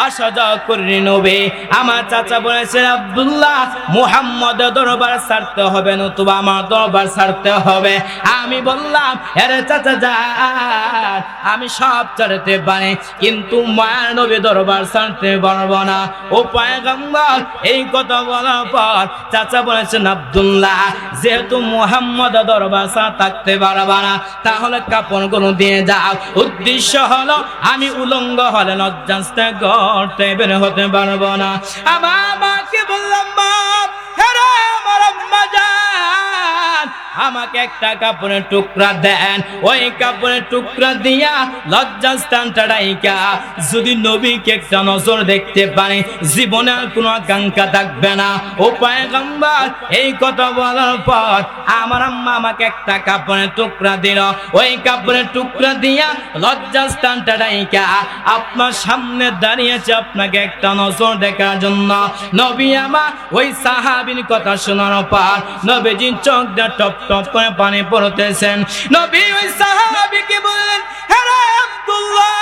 আসা যাওয়া করে নবী। আমার চাচা বলেছেন আব্দুল্লাহ মুহাম্মদ দরবার ছাড়তে হবে নতুবা আমার দরবার ছাড়তে হবে। আমি বললাম আরে চাচা যান, আমি সব ছাড়তে পারি কিন্তু মায়ের নবী দরবার ছাড়তে পারবো না। ও পয়গম্বর, এই কথা বলার পর চাচা বলেছেন আব্দুল্লাহ যেহেতু মুহাম্মদ দরবার ছাড়া থাকতে পারবা না তাহলে কাপড়গুলো দিয়ে যাও। উদ্দেশ্য হলো আমি উলঙ্গ হলে লজ্জাস্তে করতে বের হতে পারবো না। আমার মাকে বললাম মা, হেরে আমার আম্মা জান, আমাকে একটা কাপড়ের টুকরা দেন। ওই কাপড়ের টুকরা দিয়া লজ্জাস্থানটা ডাইকা যদি নবীকে একটা নজর দেখতে পারে জীবনে আর কোনো আকাঙ্ক্ষা থাকবে না। ও পয়গম্বর, এই কথা বলার পর আমার আম্মা আমাকে একটা কাপড়ের টুকরা দিল। ওই কাপড়ের টুকরা দিয়া লজ্জাস্থানটা ডাইকা আপনার সামনে দাঁড়িয়েছে আপনাকে একটা নজর দেখার জন্য। নবী আমার ওই সাহাবীর কথা শোনার পর নবীজির চোখ দিয়ে টপ টপ করে পানি পড়তেছেন। নবী ওই সাহাবীকে বললেন, হে আব্দুল্লাহ,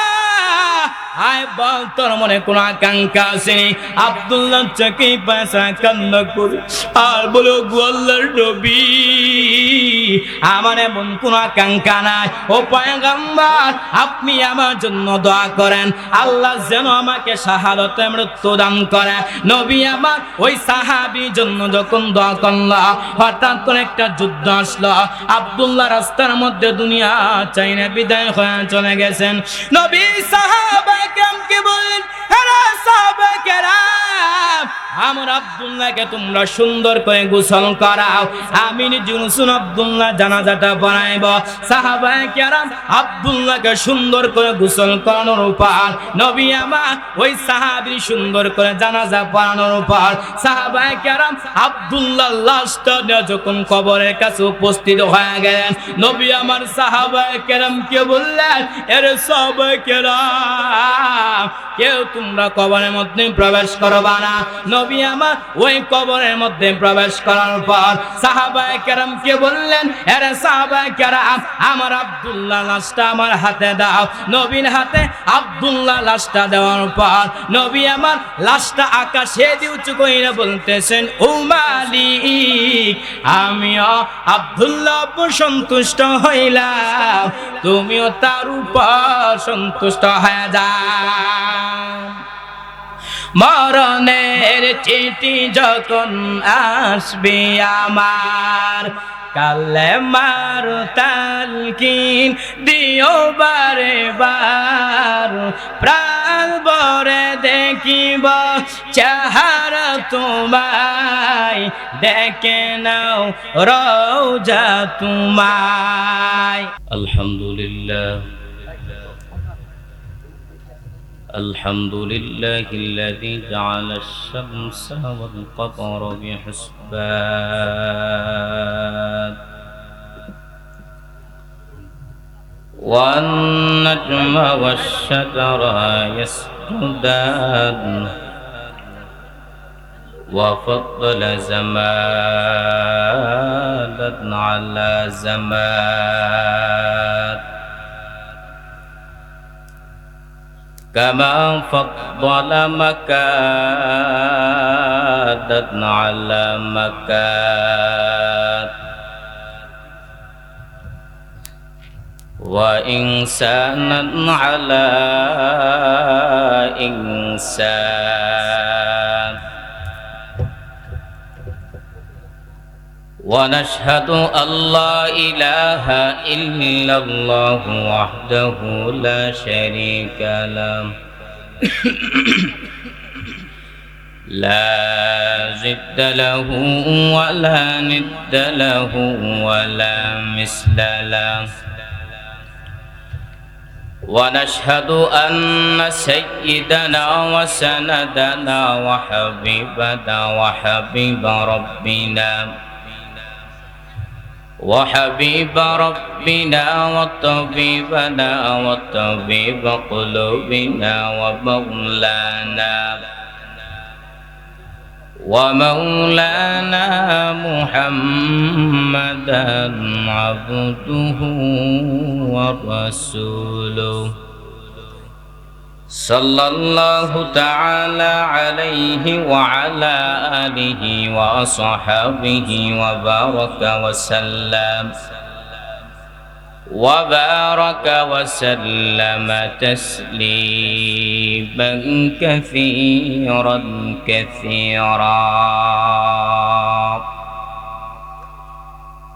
আয় বল তোর মনে কোন আকাঙ্ক্ষা আসেনি? আব্দুল্লাহ চোখে পয়সা কান্না করে আর বলো গো আল্লাহর নবী, আমার এমন কোন আকাঙ্ক্ষা নাই। ও পয়গম্বর, আপনি আমার জন্য দোয়া করেন আল্লাহ যেন আমাকে শাহাদাতে মৃত্যু দান করে। নবী আমার ওই সাহাবীর জন্য যখন দোয়া করল হঠাৎ করে একটা যুদ্ধ আসলো। আব্দুল্লাহ রাস্তার মধ্যে দুনিয়া চাইনা বিদায় হয়ে চলে গেছেন। নবী সাহাবায়ে কেরামকে বললেন, হে সাহাবায়ে কেরাম, আমার আব্দুল্লাহকে তোমরা সুন্দর করে গোসল করাও, আমি নিজে আব্দুল্লাহ জানাজাটা পড়াইব। সাহাবায়ে কেরাম আব্দুল্লাহকে সুন্দর করে গোসল করানোর পর নবী আমার ওই সাহাবী সুন্দর করে জানাজা পড়ানোর পর সাহাবায়ে কেরাম আব্দুল্লাহর লাশটা নিয়ে যখন কবরের কাছে উপস্থিত হয়ে গেলেন নবী আমার সাহাবায়ে কেরামকে বললেন, এরে সাহাবায়ে কেরাম, কেউ তোমরা কবরের মধ্যে প্রবেশ করবা না। নবী আমার ওই কবরের মধ্যে প্রবেশ করার পর সাহাবায়ে কেরামকে বললেন, আরে সাহাবায়ে কেরাম, আমার আব্দুল্লাহ লাশটা আমার হাতে দাও। নবীর হাতে আব্দুল্লাহ লাশটা দেওয়ার পর নবী আমার লাশটা আকাশে দিয়ে উঁচু কইরা বলতেছেন, ও মালিক, আমিও আব্দুল্লাহ উপর সন্তুষ্ট হইলাম, তুমিও তার উপর সন্তুষ্ট হয়ে যাও। মরণের চিঠি যখন আসবে আমার, কালেমার তালকিন দিও বারে বার, প্রাণ ভরে দেখিব চেহারা তোমায়, দেখে নাও রওজা তোমায়। আলহামদুলিল্লাহ الحمد لله الذي جعل الشمس والقمر بحسبان والنجم والشجر يسجدان وفضل زمانا على زمان كما فضل مكانا على مكان وإنسانا على إنسان ونشهد أن لا إله إلا الله وحده لا شريك له لا ضد له ولا ند له ولا مثل له ونشهد أن سيدنا وسندنا وحبيبنا وحبيب ربنا وحبيب ربنا وطبيبنا وطبيب قلوبنا ومولانا محمدا عبده ورسوله صلى الله تعالى عليه وعلى آله وصحبه وبارك وسلم تسليما كثيرا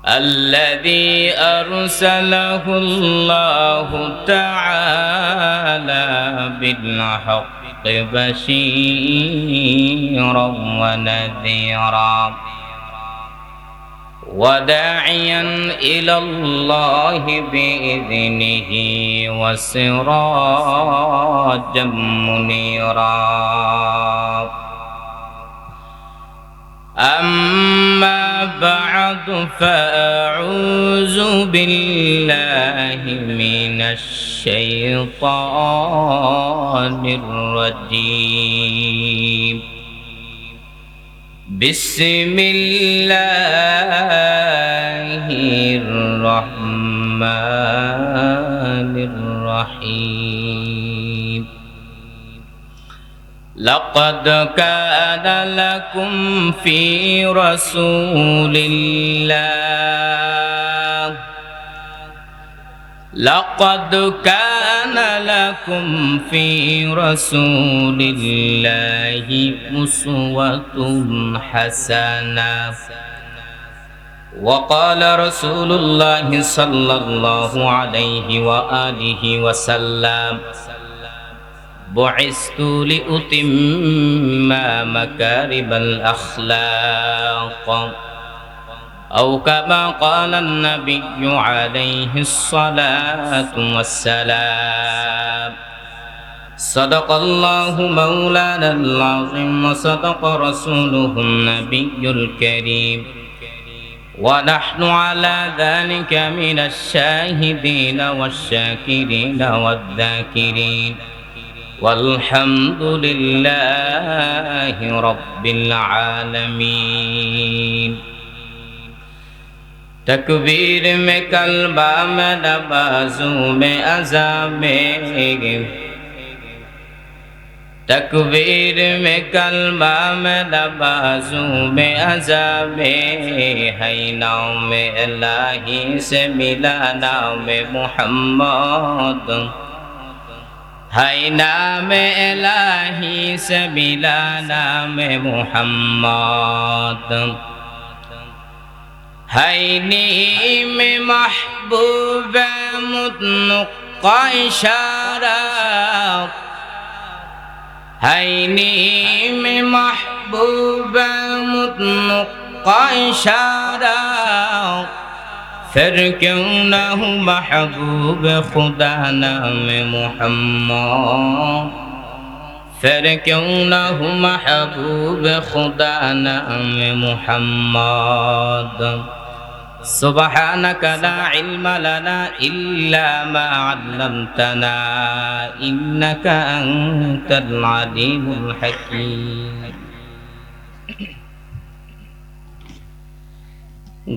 الذي أرسله الله تعالى بالحق بشيرا ونذيرا وداعيا إلى الله بإذنه وسراجا منيرا أما بعد فأعوذ بالله من الشيطان الرجيم بسم الله الرحمن الرحيم لقد كان لكم في رسول الله لقد كان لكم في رسول الله أسوة حسنة وقال رسول الله صلى الله عليه وآله وسلم بعثت لأتم مكارم الأخلاق أو كما قال النبي عليه الصلاة والسلام صدق الله مولانا العظيم وصدق رسوله النبي الكريم ونحن على ذلك من الشاهدين والشاكرين والذاكرين والحمد لله رب العالمين تکبیر میں کلبہ میں نمازوں میں اذان میں تکبیر میں کلبہ میں نمازوں میں اذان میں ہے نام الہی سے ملا نام محمد ہے نام الہی سے ملا نام محمد ہے نیم محبوب مطلق اشارہ ہے نیم محبوب مطلق اشارہ پھر کیوں نہ ہوں محبوب خدا نام محمد پھر کیوں نہ ہوں محبوب خدا نام محمد سبحانك لا علم لنا إلا ما علمتنا إنك أنت العليم الحكيم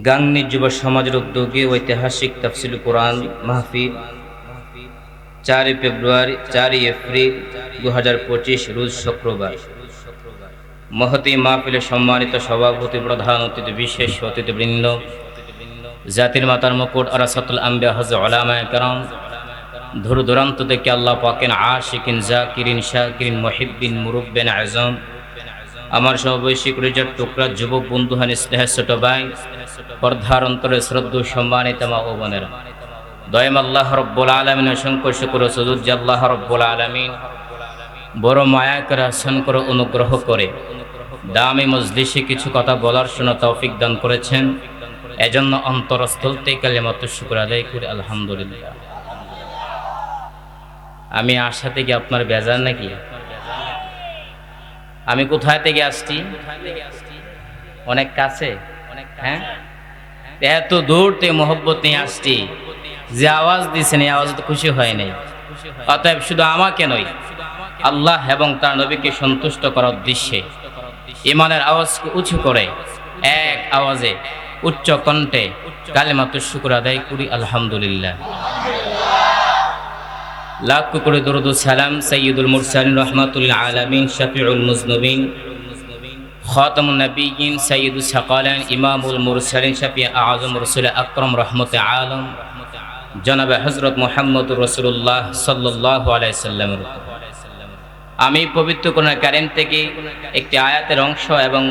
গাংনী যুব সমাজের উদ্যোগে ঐতিহাসিক তাফসীর কোরআন মাহফিল 4 এপ্রিল 2025 রোজ শুক্রবার মহতী মাহফিলের সম্মানিত সভাপতি প্রধান অতিথি বিশেষ অতিথিবৃন্দ জাতির মাতার মুকুট আরাসাতুল আম্বিয়া হযরত উলামায়ে কেরাম দূর দূরান্ত থেকে আল্লাহ পাকের আশিকিন জাকিরিন শাকিরিন মুহিব্বিন মুরব্বিন আযম আমার সববয়সী কলিজার টুকরা যুবক বন্ধুহান স্নেহের ছোট ভাই পর্দার অন্তরে শ্রদ্ধেয় সম্মানিত মা ও বোনেরা দয়াম আল্লাহ রাব্বুল আলামিনের অসংখ্য শুকর ও সুজুদ যে আল্লাহ রাব্বুল আলামিন বড় মায়া করে আহসান করে অনুগ্রহ করে দামি মজলিসে কিছু কথা বলার জন্য তৌফিক দান করেছেন এজন্য অন্তরস্থল থেকে কালিমাতুশ শুকর আদায় করি আলহামদুলিল্লাহ। আমি আশা থেকে আপনার বেজার নাকি? আমি কোথায় থেকে আসছি? অনেক কাছে, হ্যাঁ, এত দূর থেকে মোহব্বত নিয়ে আসছি। যে আওয়াজ দিয়েছেন এই আওয়াজ তো খুশি হয় নাই। অতএব শুধু আমাকে নয়, আল্লাহ এবং তার নবীকে সন্তুষ্ট করার উদ্দেশ্যে ইমানের আওয়াজকে উঁচু করে এক আওয়াজে উচ্চ কণ্ঠে কালিমাতুশ শুকর আদায় করি আলহামদুলিল্লাহ। লাখ করে দরুদ ও সালাম সাইয়্যিদুল মুরসালিন রাহমাতুল আলামিন শাফিউল মুজনুবিন খাতামুন নবিয়্যিন সাইয়্যিদুস সাকালান ইমামুল মুরসালিন শাফি আযম রাসূল আকরাম রাহমাতুল আলম জনাবে হযরত মুহাম্মদুর রাসূলুল্লাহ সাল্লাল্লাহু আলাইহি সাল্লামের উপর আমি পবিত্র কোরআন কারীম থেকে একটি আয়াতের অংশ এবং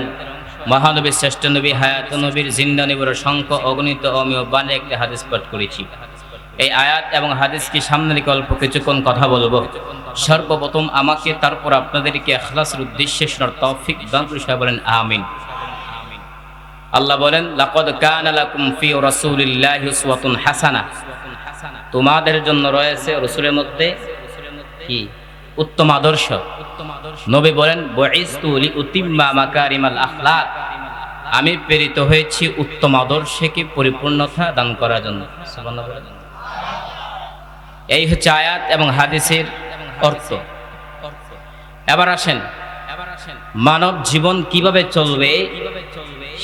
মহানবী শ্রেষ্ঠ নবী হায়াত নবীর জিন্দা নবীর সংখ্য অগণিত অমীয় বাণী একটি হাদিস পাঠ করেছি। এই আয়াত এবং হাদিসকে সামনে রেখে অল্প কিছুক্ষণ কথা বলবো। সর্বপ্রথম আমাকে তারপর আপনাদেরকে ইখলাসের উদ্দেশ্যে শোনার তৌফিক দান করুন। সবাই বলেন আমিন। আল্লাহ বলেন, লাকাদ কানা লাকুম ফি রাসূলিল্লাহি উসওয়াতুন হাসানাহ, তোমাদের জন্য রয়েছে রাসূলের মধ্যে কি উত্তম আদর্শ। নবী বলেন, বুইসতু লিউতিম্মা মাকারিমাল আখলাক, আমি প্রেরিত হয়েছি উত্তম আদর্শকে পরিপূর্ণতা দান করার জন্য। সুবহানাল্লাহ। এই হচ্ছে আয়াত এবং হাদিসের অর্থ। এবার আসেন, মানব জীবন কিভাবে চলবে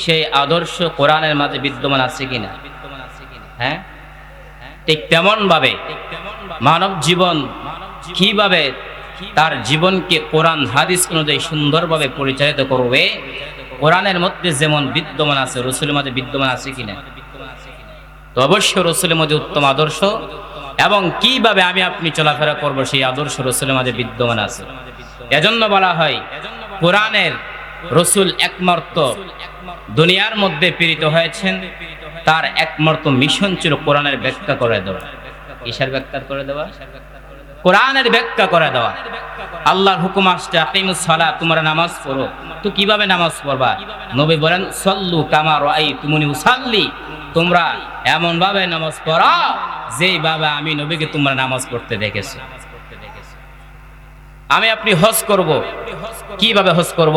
সেই আদর্শ কোরআনের মাঝে বিদ্যমান আছে কিনা? হ্যাঁ, ঠিক তেমন ভাবে মানব জীবন কিভাবে তার জীবনকে কোরআন হাদিস অনুযায়ী সুন্দরভাবে পরিচালিত করবে, কোরআনের মধ্যে যেমন বিদ্যমান আছে রাসূলের মাঝে বিদ্যমান আছে কিনা? তো অবশ্যই রাসূলের মধ্যে উত্তম আদর্শ এবং কিভাবে আমি আপনি চলাফেরা করব সেই আদর্শ রাসূলের মাঝে বিদ্যমান আছে। এজন্য বলা হয় কোরআনের রাসূল একমাত্র দুনিয়ার মধ্যে প্রেরিত হয়েছেন, তার একমাত্র মিশন ছিল কোরআনের ব্যাখ্যা করে দেওয়া। কিসের ব্যাখ্যা করে দেওয়া? কোরআনের ব্যাখ্যা করে দেওয়া। আল্লাহর হুকুম আসছে আকিমুস সালাত, তোমরা নামাজ পড়ো। তো কিভাবে নামাজ পড়বা? নবী বলেন, সাল্লু কামা রাআইতুমুনি উসাল্লি, তোমরা এমন ভাবে নামাজ পড়ো যেইভাবে আমি নবীকে তোমরা নামাজ পড়তে দেখেছো। আমি আপনি হজ করব, কিভাবে হজ করব?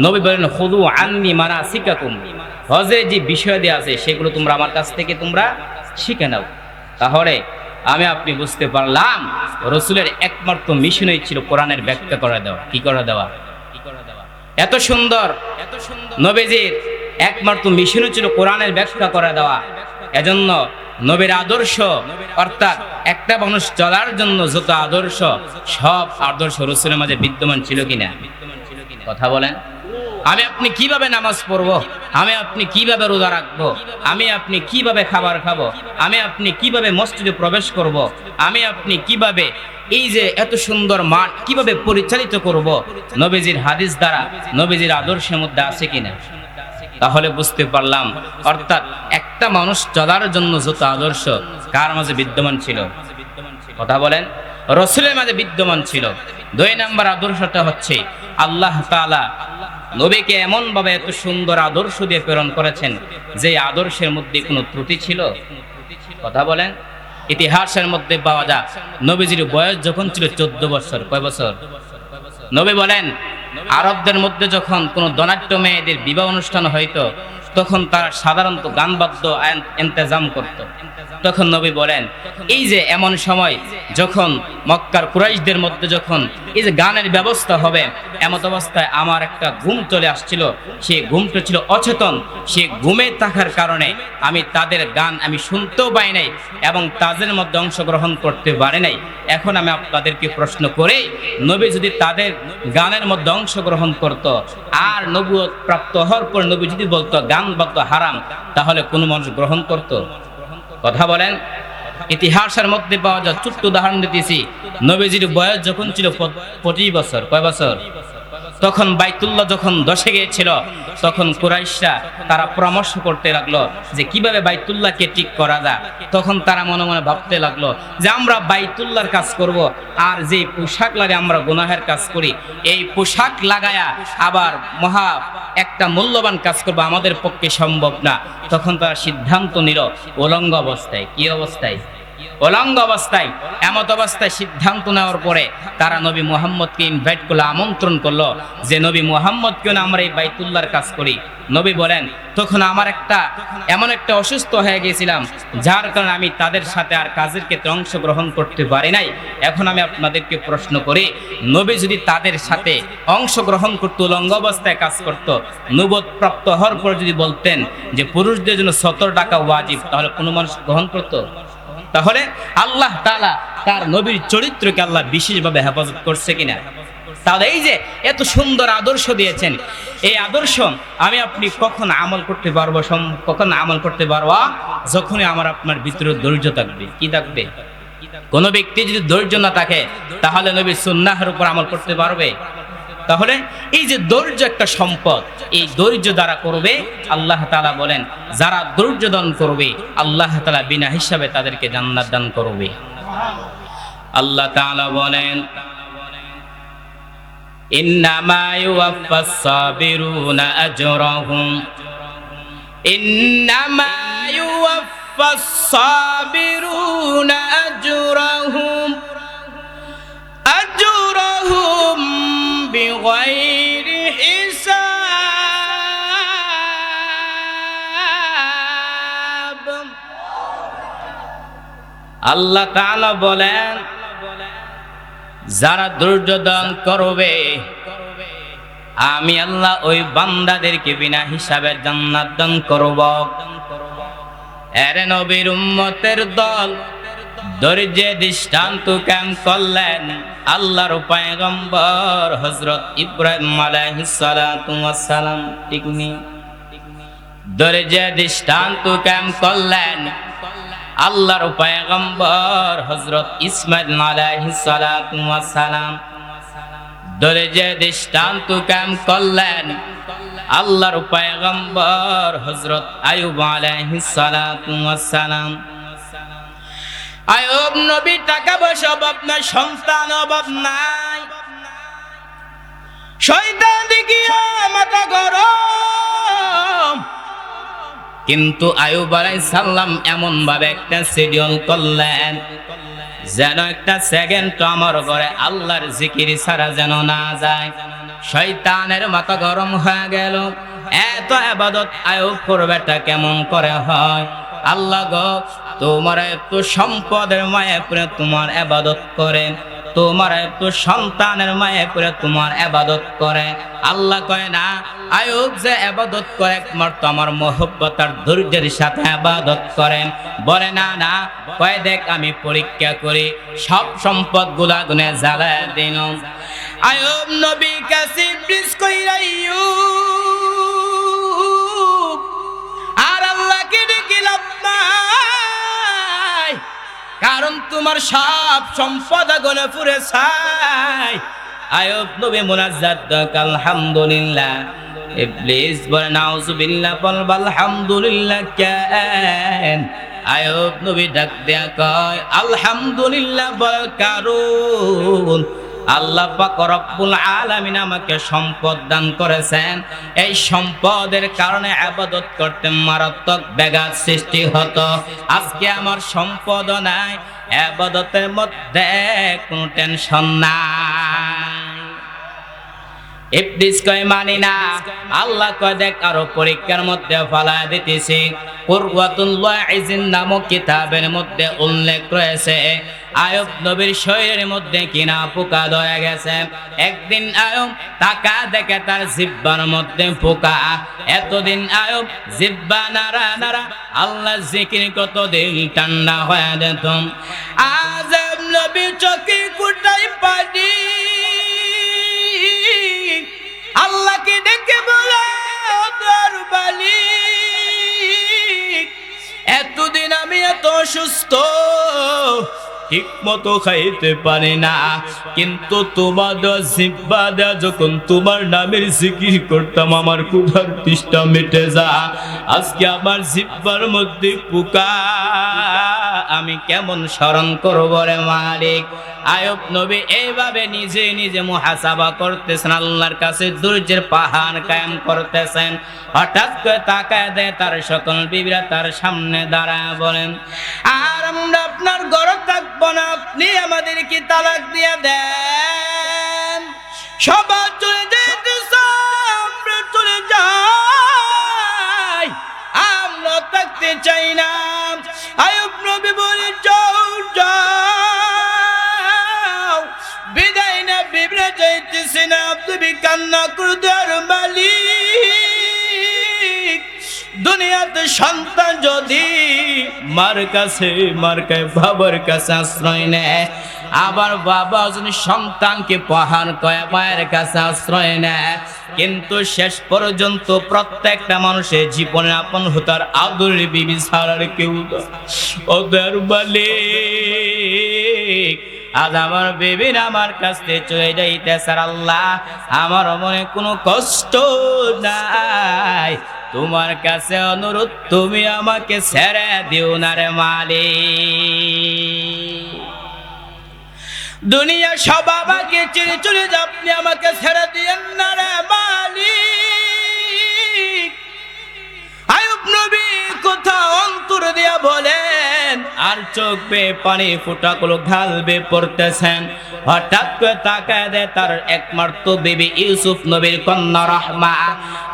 নবী বলেন, খুযু আন্নী মানাসিকাকুম, হজে যে বিষয় দেয়া আছে সেগুলো তোমরা আমার কাছ থেকে তোমরা শিখে নাও। তাহলে আমি আপনি বুঝতে পারলাম রাসূলের একমাত্র মিশনই ছিল কোরআনের ব্যাখ্যা করে দেওয়া। কি করে দেওয়া? এত সুন্দর নবীজির একমাত্র মিশনই ছিল কোরআনের ব্যাখ্যা করে দেওয়া। এজন্য নবীর আদর্শ, অর্থাৎ একটা মানুষ চলার জন্য যত আদর্শ, সব আদর্শ রাসূলের মাঝে বিদ্যমান ছিল কিনা? কথা বলেন। আমি আপনি কিভাবে নামাজ পড়বো, আমি আপনি কিভাবে রোজা রাখবো, আমি আপনি কিভাবে খাবার খাবো, আমি আপনি কিভাবে মসজিদে প্রবেশ করব, আমি আপনি কিভাবে এই যে এত সুন্দর মাঠ কিভাবে পরিচালিত করব, নবীজির হাদিস দ্বারা নবীজির আদর্শের মধ্যে আছে কিনা? তাহলে বুঝতে পারলাম অর্থাৎ একটা মানুষ চলার জন্য যত আদর্শ কার মাঝে বিদ্যমান ছিল? কথা বলেন, রাসূলের মাঝে বিদ্যমান ছিল। 2 নম্বর আদর্শটা হচ্ছে আল্লাহ তাআলা নবীকে এমন ভাবে এত সুন্দর আদর্শ দিয়ে প্রেরণ করেছেন যে আদর্শের মধ্যে কোনো ত্রুটি ছিল? কথা বলেন। ইতিহাসের মধ্যে পাওয়া যায় নবীজির বয়স যখন ছিল 14 বছর। কয় বছর? নবী বলেন, আরবদের মধ্যে যখন কোনো ধনাঢ্য মেয়েদের বিবাহ অনুষ্ঠান হইতো তখন তারা সাধারণত গান বাদ্য ইন্তজাম করত। তখন নবী বলেন, এই যে এমন সময় যখন মক্কার কুরাইশদের মধ্যে যখন এই যে গানের ব্যবস্থা হবে, এমত অবস্থায় আমার একটা ঘুম চলে আসছিল। সেই ঘুমটা ছিল অচেতন, সে ঘুমে থাকার কারণে আমি তাদের গান আমি শুনতেও পাই নাই এবং তাদের মধ্যে অংশগ্রহণ করতে পারি নাই। এখন আমি আপনাদেরকে প্রশ্ন করে, নবী যদি তাদের গানের মধ্যে অংশগ্রহণ করত আর নবুয়ত প্রাপ্ত হওয়ার পর নবী যদি বলতো গান বাদ্য হারাম, তাহলে কোনো মানুষ গ্রহণ করত? কথা বলেন। ইতিহাসের মধ্যে পাওয়া যায়, ছোট্ট উদাহরণ দিতেছি, নবীজির বয়স যখন ছিল 25 বছর। কয় বছর? তখন বাইতুল্লাহ যখন ধসে গিয়েছিল তখন কুরাইশরা তারা পরামর্শ করতে লাগলো যে কিভাবে বাইতুল্লাহকে ঠিক করা যায়। তখন তারা মনে মনে ভাবতে লাগলো যে আমরা বাইতুল্লাহর কাজ করব, আর যে পোশাক লাগে আমরা গুনাহের কাজ করি, এই পোশাক লাগায়া আবার মহা একটা মূল্যবান কাজ করবো আমাদের পক্ষে সম্ভব না। তখন তারা সিদ্ধান্ত নিল উলঙ্গ অবস্থায়। কি অবস্থায়? উলঙ্গ অবস্থায়। এমত অবস্থায় সিদ্ধান্ত নেওয়ার পরে তারা নবী মুহাম্মদকে ইনভাইট করলো, আমন্ত্রণ করলো যে নবী মুহাম্মদ কেন আমরা এই বাইতুল্লাহর কাজ করি। নবী বলেন, তখন আমার এমন একটা অসুস্থ হয়ে গিয়েছিলাম যার কারণে আমি তাদের সাথে আর কাজের ক্ষেত্রে অংশগ্রহণ করতে পারি নাই। এখন আমি আপনাদেরকে প্রশ্ন করি, নবী যদি তাদের সাথে অংশগ্রহণ করতো, উলঙ্গ অবস্থায় কাজ করতো, নবুয়ত প্রাপ্ত হওয়ার পর যদি বলতেন যে পুরুষদের জন্য 70 টাকা ওয়াজিব, তাহলে কোনো মানুষ গ্রহণ করতো? তাহলে আল্লাহ তাআলা তার নবীর চরিত্রকে আল্লাহ বিশেষভাবে হেফাজত করছে কিনা। তাহলে এই যে এত সুন্দর আদর্শ দিয়েছেন, এই আদর্শ আমি আপনি কখন আমল করতে পারবো, কখন আমল করতে পারবো? যখনই আমার আপনার ভিতরে ধৈর্য থাকবে। কি থাকবে? কোন ব্যক্তি যদি ধৈর্য না থাকে তাহলে নবীর সুন্নাহের উপর আমল করতে পারবে? তাহলে এই যে ধৈর্য একটা সম্পদ, এই ধৈর্য দ্বারা করবে আল্লাহ তাআলা বলেন যারা ধৈর্য দান করবে আল্লাহ তাআলা বিনা হিসাবে তাদেরকে জান্নাত দান করবে। আল্লাহ তাআলা বলেন ইন্নামা ইউওয়াফাস সাবিরুনা আজরাহুম, ইন্নামা ইউওয়াফাস সাবিরুনা আজরাহুম আজরাহুম বিগাইরি হিসাব। আল্লাহ তাআলা বলেন যারা ধৈর্য দান করবে আমি আল্লাহ ওই বান্দাদেরকে বিনা হিসাবে জান্নাত দান করব। এরে নবীর উম্মতের দল ধৈর্যের দৃষ্টান্ত কায়েম করলেন আল্লাহর পয়গম্বর হযরত ইব্রাহিম আলাইহিস সালাতু ওয়াস সালাম। ঠিক নি? ধৈর্যের দৃষ্টান্ত কায়েম করলেন আল্লাহর পয়গম্বর হযরত ইসমাঈল আলাইহিস সালাতু ওয়াস সালাম। ধৈর্যের দৃষ্টান্ত কায়েম করলেন আল্লাহর পয়গম্বর হযরত আইয়ুব আলাইহিস সালাতু ওয়াস সালাম। আইয়ুব নবী টাকা পয়সা অভাব নাই, সন্তান অভাব নাই, শয়তান দেখিয়া মাথা গরম, কিন্তু আইয়ুব আলাইহিস সালাম এমন ভাবে একটা শিডিউল করলেন যেন একটা সেকেন্ড আমার ঘরে আল্লাহর জিকির ছাড়া যেন না যায়। শয়তানের মাথা গরম হয়ে গেল, এত ইবাদত আইয়ুব করবেটা কেমন করে হয়? আল্লাহ গো তোমার এত সম্পদের মায়ে পড়ে তোমার ইবাদত করে, তোমার এত সন্তানের মায়ে পড়ে তোমার ইবাদত করে। আল্লাহ কয় না আইয়ুব যে ইবাদত করে একমাত্র আমার মহব্বত আর ধৈর্যের সাথে ইবাদত করেন। বলে না না, কয় দেখ আমি পরীক্ষা করি, সব সম্পদ গুলা গুনে জ্বালায় দিন। আইয়ুব নবী কাছে প্লিজ কইরা আইয়ুব আর আল্লাহকে ডেকে লাভ নাই, কারণ তোমার সব সম্পদ গুনে পুরে ছাই। আইয়ুব নবী মুনাজ্জাত ডাক আলহামদুলিল্লাহ, ইবলিস বলে নাউজুবিল্লাহ, বল আলহামদুলিল্লাহ কেন? আইয়ুব নবী ডাক দেয়া কয় আলহামদুলিল্লাহ বল কারণ আল্লাহ পাক রব্বুল আলামিন আমাকে সম্পদ দান করেছেন, এই সম্পদের কারণে ইবাদত করতে মারাত্মক ব্যাঘাত সৃষ্টি হতো। আজকে আমার সম্পদ নাই, ইবাদতের মধ্যে কোনো টেনশন নাই। ইবলিস কয় মানি না। আল্লাহ কয় দেখ আরো পরীক্ষার মধ্যে ফালায় দিতেছি। কুরওয়াতুল ওয়াইজিন নামক কিতাবের মধ্যে উল্লেখ রয়েছে আইয়ুব নবীর শরীরের মধ্যে কিনা পোকা ধরে গেছে। একদিন আইয়ুব তাকা দেখে তার জিহ্বার মধ্যে পোকা। এতদিন আইয়ুব জিহ্বা নাড়া নাড়া আল্লাহ জিকির কতদিন ঠান্ডা হয়ে যেত। আজ নবী চোখে কুটাই পানি, আল্লাহকে ডেকে বলে তোর বালি, এতদিন আমি এত অসুস্থ, ঠিক মতো খাইতে পারি না, কিন্তু তোমার জিহ্বা দেয়া যখন তোমার নামের জিকির করতাম আমার ক্ষুধার তৃষ্ণা মিটে যা। আজকে আমার জিহ্বার মধ্যে পোকা, আমি কেমন স্মরণ করব রে মালিক? আইয়ুব নবী এইভাবে নিজে নিজে মুহাসাবা করতেছেন, আল্লাহর কাছে ধৈর্যের পাহাড় কায়েম করতেছেন। হঠাৎ করে তাকায় দেয় তার সকল বিবিরা তার সামনে দাঁড়ায় বলেন আর আমরা আপনার ঘরে থাকবো না, আপনি আমাদেরকে তালাক দিয়ে দেন। সবাই চলে যেতেছে, আমরা চলে যাই, আমরা থাকতে চাই না। আইয়ুব নবী বলে যাও যাও, বিদায় না বিবরে যাইতেছে না, তুমি কান্না করতে আর মালিক দুনিয়াতে সন্তান যদি মার কাছে, মার বাবার কাছে আশ্রয় নেয়। আবার বাবা যদি সন্তানকে প্রহার করে মায়ের কাছে আশ্রয় নেয়। কিন্তু শেষ পর্যন্ত প্রত্যেকটা মানুষের জীবনে আপন হতার আদরের বিবি ছাড়ার কেউ ওদের বলে আজ আমার বেবির আমার কাছ থেকে চলে যাইতেছে। আল্লাহ আমার মনে কোনো কষ্ট নাই, তোমার কাছে অনুরোধ তুমি আমাকে ছেড়ে দিও না রে মালিক। দুনিয়া সব আমাকে চিরে চলে যাও, আপনি আমাকে ছেড়ে দিয়েন না রে মালিক। আইয়ুব নবী কোথাও অন্তর দিয়া বলেন আর চোখ বেয়ে পানি ফোঁটাগুলো গাল বেয়ে পড়তেছেন। হঠাৎ করে তাকায় দেয় তার একমাত্র বিবি ইউসুফ নবীর কন্যা রহমা।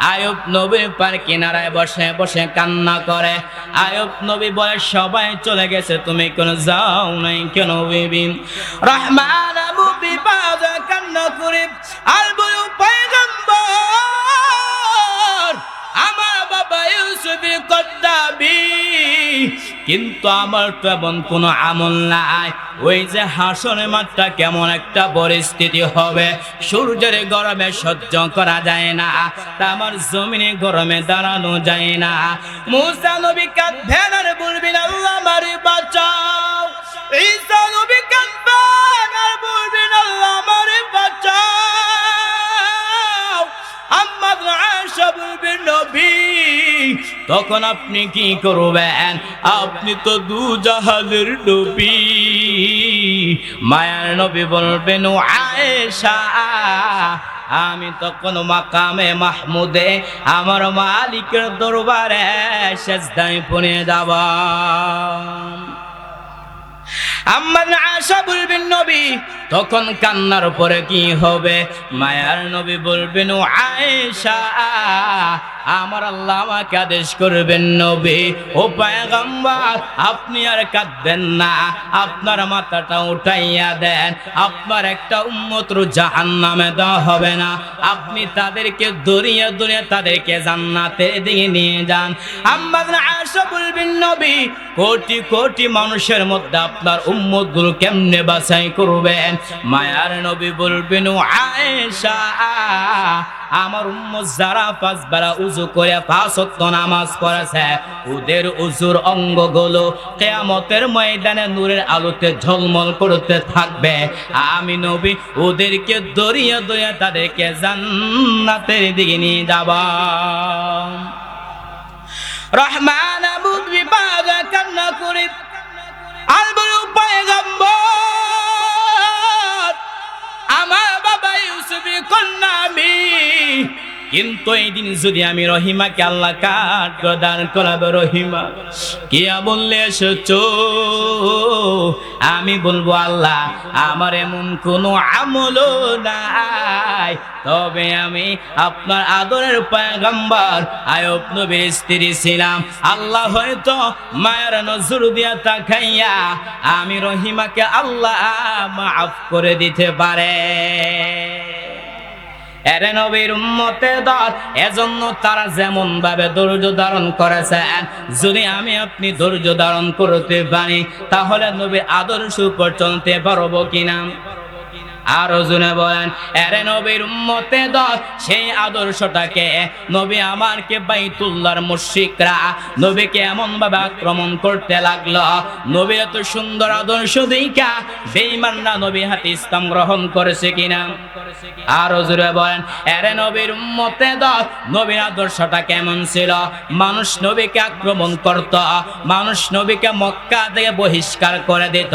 আইয়ুব নবীর পার কিনারায় বসে বসে কান্না করে। আইয়ুব নবী বলে সবাই চলে গেছে, তুমি কেন যাও নাই কেন বিবি? রহমান আবু বিবাদ কান্না করে আর বলে পয়গম্বর আমার বাবা ইউসুফের কদ্দাবি, কিন্তু আমার তো এমন কোনো আমল নাই। ওই যে হাসরের মাঠটা কেমন একটা পরিস্থিতি হবে, সূর্যের গরমে সহ্য করা যায় না, তা আমার জমিনে গরমে দাঁড়ানো যায় না। মুসা নবী কাঁদবেন আর বলবেন আল্লাহ আমারে বাঁচাও। ঈসা নবী কাঁদবেন আর বলবেন আল্লাহ আমারে বাঁচাও। আম্মা আয়েশা বলবেন নবী তখন আপনি কি করবেন? আপনি তো দু জাহানের নবী। মায়ার নবী বলবেন ও আয়েশা আমি তখন মাকামে মাহমুদে আমার মালিকের দরবারে সেজদায় পড়ে যাব। আম্মা আয়েশা বলবেন নবী তখন কান্নার পরে কি হবে? মায়ার নবী বলবেন ও আয়েশা আমার আল্লাহ আমাকে আদেশ করবেন নবী ও পয়গম্বর আপনি আর কাঁদবেন না, আপনার মাথাটা উঠাইয়া দেন, আপনার একটা উম্মত জাহান্নামে দেওয়া হবে না, আপনি তাদেরকে দরিয়ে দরিয়ে তাদেরকে জান্নাতের দিকে নিয়ে যান। আম্মা আয়েশা বলবেন নবী কোটি কোটি মানুষের মধ্যে আপনার উম্মত গুলো কেমনে বাছাই করবেন? মায়ার নবী বলবেন ও আয়েশা আমার উম্মত যারা পাঁচ বেলা উযু করে পাঁচ ওয়াক্ত নামাজ পড়েছে ওদের উযুর অঙ্গগুলো কিয়ামতের ময়দানে নূরের আলোতে ঝলমল করতে থাকবে। আমি নবী ওদেরকে দরিয়ে দরিয়ে তাদেরকে জান্নাতের দিকে নিয়ে যাব। রহমান আবু বিবাদ কান্না করে আর বলে পয়গম্বর আমার বাবা ইউসুফের কন্যা আমি, কিন্তু এই দিন যদি আমি রহিমাকে আল্লাহ কাঠ দান করাবে, রহিমা কিয়া বললে এসেছো? আমি বলবো আল্লাহ আমার এমন কোনো আমল নাই, তবে আমি আপনার আদরের পয়গম্বর আইয়ুব নবীর স্ত্রী ছিলাম। আল্লাহ হয়তো মায়ের নজর দিয়া তাকাইয়া আমি রহিমাকে আল্লাহ মাফ করে দিতে পারে। এরে নবীর উম্মতের দল, এজন্য তারা যেমন ভাবে ধৈর্য ধারণ করেছেন, যদি আমি আপনি ধৈর্য ধারণ করতে পারি তাহলে নবীর আদর্শ উপর চলতে পারবো কিনা? আরো জনে বলেন এরে নবীর উম্মতের দল, সেই আদর্শটাকে নবী আমারকে বাইতুল্লাহর মুশরিকরা নবীকে এমন ভাবে আক্রমণ করতে লাগলো। নবী এত সুন্দর আদর্শ দেখা বেঈমানরা নবী হাতে ইসলাম গ্রহণ করেছে কিনা? আরো জোরে বলেন এরে নবীর উম্মতের দল, নবীর আদর্শটা কেমন ছিল? মানুষ নবীকে আক্রমণ করত, মানুষ নবীকে মক্কা থেকে বহিষ্কার করে দিত,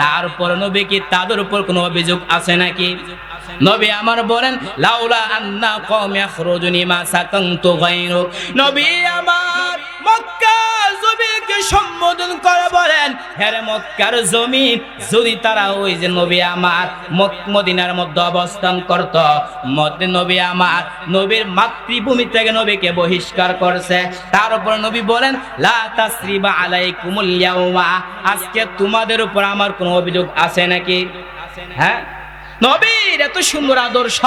তারপর নবী কি তাদের উপর কোনো অভিযোগ আছে নাকি? নবী আমার বলেন লাউলা আন্না কওমি ইয়াখরুজুনি মা সাকানতু গায়রু। নবী আমার মক্কার জমিনকে সম্বোধন করে বলেন হে মক্কার জমিন, যদি তারা ওই যে নবী আমার মদিনার মধ্যে অবস্থান করত, নবী আমার নবীর মাতৃভূমি থেকে নবীকে বহিষ্কার করছে, তার উপর নবী বলেন লা তাসরিবা আলাইকুমুল ইয়াউমা, আজকে তোমাদের উপর আমার কোনো অভিযোগ আছে নাকি? হ্যাঁ নবীর এত সুন্দর আদর্শ,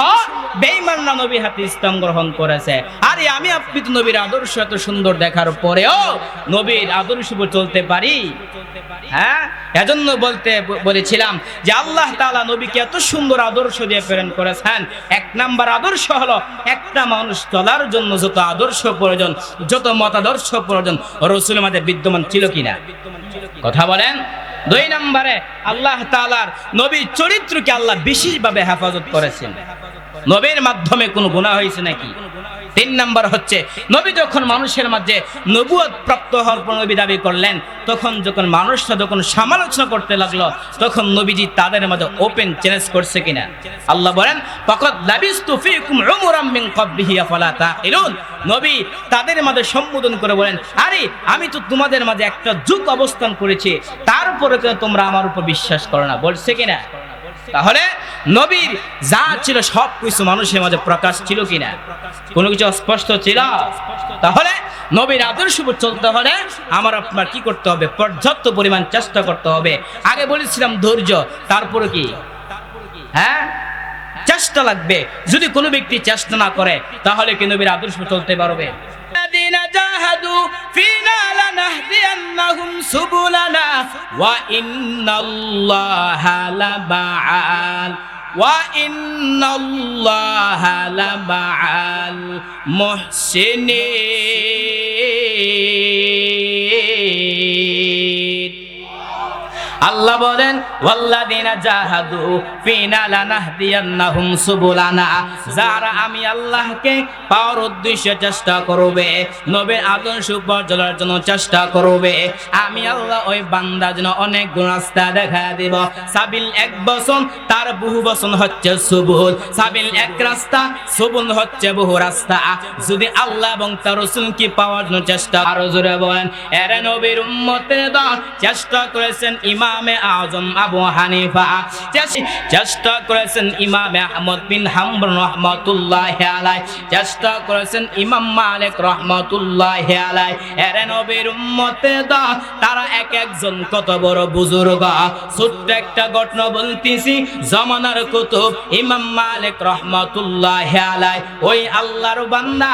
বেঈমানরা নবী হাতে ইসলাম গ্রহণ করেছে। আরে আমি আপনি তো নবীর আদর্শ এত সুন্দর দেখার পরেও নবীর আদর্শ চলতে পারি? হ্যাঁ, এজন্য বলেছিলাম যে আল্লাহ তাআলা নবীকে এত সুন্দর আদর্শ দিয়ে প্রেরণ করেছেন। এক নাম্বার আদর্শ হলো, একটা মানুষ চলার জন্য যত আদর্শ প্রয়োজন, যত মতাদর্শ প্রয়োজন, রাসূলের মধ্যে বিদ্যমান ছিল কিনা? কথা বলেন। দুই নম্বরে আল্লাহ তাআলার নবীর চরিত্রকে আল্লাহ বিশেষভাবে হেফাজত করেছেন। নবীর মাধ্যমে কোনো গুনাহ হয়েছে নাকি? তিন নম্বর হচ্ছে, নবী যখন মানুষের মাঝে নবুয়ত প্রাপ্ত হওয়ার পর নবী দাবি করলেন, যখন মানুষরা সমালোচনা করতে লাগলো, তখন নবীজি তাদের মাঝে ওপেন চ্যালেঞ্জ করছে কিনা? আল্লাহ বলেন, ফাকাদ লাবিস্তু ফীকুম উমরাম মিন ক্বাবলিহি আফালা তাকিলুন। নবী তাদের মাঝে সম্বোধন করে বলেন, আরে আমি তো তোমাদের মাঝে একটা যুগ অবস্থান করেছি, তারপরে কেন তোমরা আমার উপর বিশ্বাস করো না? বলছে কিনা? তাহলে নবীর যা ছিল সব কিছু মানুষের মাঝে প্রকাশ ছিল কিনা? কোনো কিছু স্পষ্ট ছিল? তাহলে নবীর আদর্শ চলতে হলে আমার আপনার কি করতে হবে? পর্যাপ্ত পরিমাণ চেষ্টা করতে হবে। আগে বলেছিলাম ধৈর্য, তারপরে কি? হ্যাঁ, চেষ্টা লাগবে। যদি কোনো ব্যক্তি চেষ্টা না করে তাহলে কি নবীর আদর্শ চলতে পারবে? الذين جاهدوا فينا لنهدينهم سبلنا وإن الله لمع المحسنين। আল্লাহ বলেন, ওয়াল্লাযিনা জাহাদু ফিনা লানাহদিয়ান্নাহুম সুবুলানা। যারা আমি আল্লাহকে পাওয়ার উদ্দেশ্যে চেষ্টা করবে, নবীর আদর্শ উপর চলার জন্য চেষ্টা করবে, আমি আল্লাহ ওই বান্দার জন্য অনেক রাস্তা দেখা দেব। সাবিল এক বচন, তার বহু বচন হচ্ছে সুবুল। সাবিল এক রাস্তা, সুবুল হচ্ছে বহু রাস্তা। যদি আল্লাহ এবং তার রাসূলকে পাওয়ার জন্য চেষ্টা, আরো জোরে বলেন, এর নবীর উম্মতের দল চেষ্টা করেছেন। ইমামে আজম আবু হানিফা চেষ্টা করেছেন, ইমামে আহমদ বিন হাম্বল রাহমাতুল্লাহি আলাইহি চেষ্টা করেছেন, ইমাম মালিক রাহমাতুল্লাহি আলাইহি। এর নবীর উম্মতের দল, তারা এক একজন কত বড় বুজুর্গ। ছোট্ট একটা ঘটনা বলতেছি, জামানার কুতুব ইমাম মালিক রাহমাতুল্লাহি আলাইহি, ওই আল্লাহর বান্দা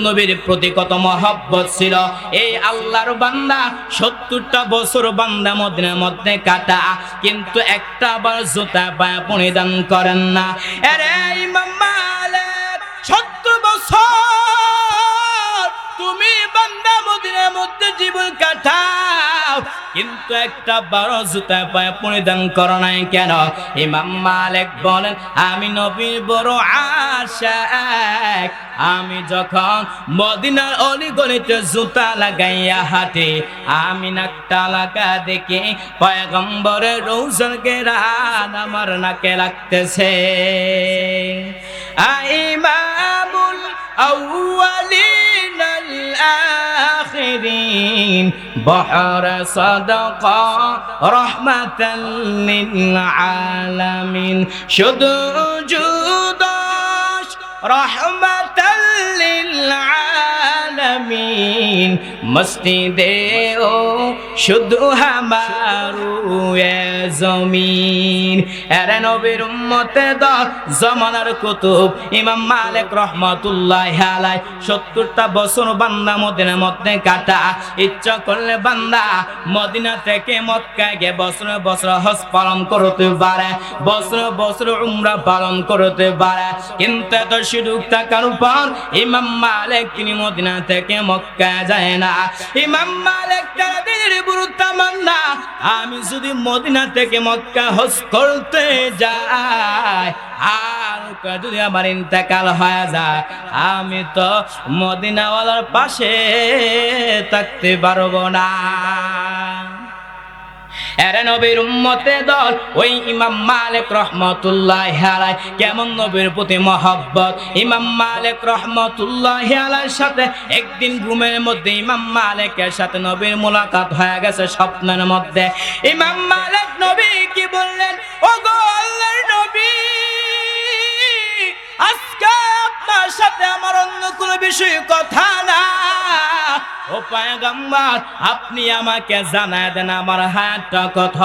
নবীর প্রতি কত মহব্বত ছিল। এই আল্লাহর বান্দা 70টা বছর বান্দা মদিনার মধ্যে কাটা, কিন্তু একটা বার জুতা পায়ে পরিধান করেন না। আরে ইমাম মালিক, 70 বছর তুমি বান্দা মদিনার মধ্যে জীবন কাটাও, কিন্তু একটা বার জুতা পায়ে পরিধান করো নাই কেন? ইমাম মালিক বলেন, আমি নবীর বড় আশিক। আমি যখন মদিনার অলিগলিতে জুতা লাগাইয়া হাঁটি, আমি নাকটা লাগা দেখি পয়গম্বরের রওজার ঘেরান আমার নাকে লাগতেছে। ইমামুল আউয়ালিন আল আখিরিন বহর সাদাকা রাহমাতাল লিল আলামিন। শুধু জুদাস রাহমাতাল লিল আলামিন, মসজিদে ও শুধু হামারু এ জমিন। এর নবীর উম্মতের দল, জামানার কুতুব ইমাম মালিক রাহমাতুল্লাহি আলাইহি 70টা বছর বান্দা মদিনার মধ্যে কাটা। ইচ্ছা করলে বান্দা মদিনা থেকে মক্কায় গিয়ে বছর বছর হজ পালন করতে পারে, বছর বছর উমরা পালন করতে পারে, কিন্তু এত সুযোগ থাকার পর ইমাম মালিক তিনি মদিনা থেকে মক্কা যায় না। ইমাম মালিক তার দিনের বিরুদ্ধে মান্না, আমি যদি মদিনা থেকে মক্কা হজ করতে যাই আর যদি আমার ইন্তেকাল হয়ে যায়, আমি তো মদিনাওয়ালার পাশে থাকতে পারবো না। এর নবীর উম্মতের দল, ওই ইমাম মালিক রাহমাতুল্লাহি আলাইহি কেমন নবীর প্রতি মহব্বত। ইমাম মালিক রাহমাতুল্লাহি আলাইহির সাথে একদিন ঘুমের মধ্যে ইমাম মালিকের সাথে নবীর মুলাকাত হয়ে গেছে স্বপ্নের মধ্যে। ইমাম মালিক নবী কি বললেন, ওগো আল্লাহর নবী, আজকে আপনার সাথে আমার অন্য কোনো বিষয়ে কথা না, ও পয়গম্বর আপনি আমাকে জানায় দেন আমার হাতটা কত।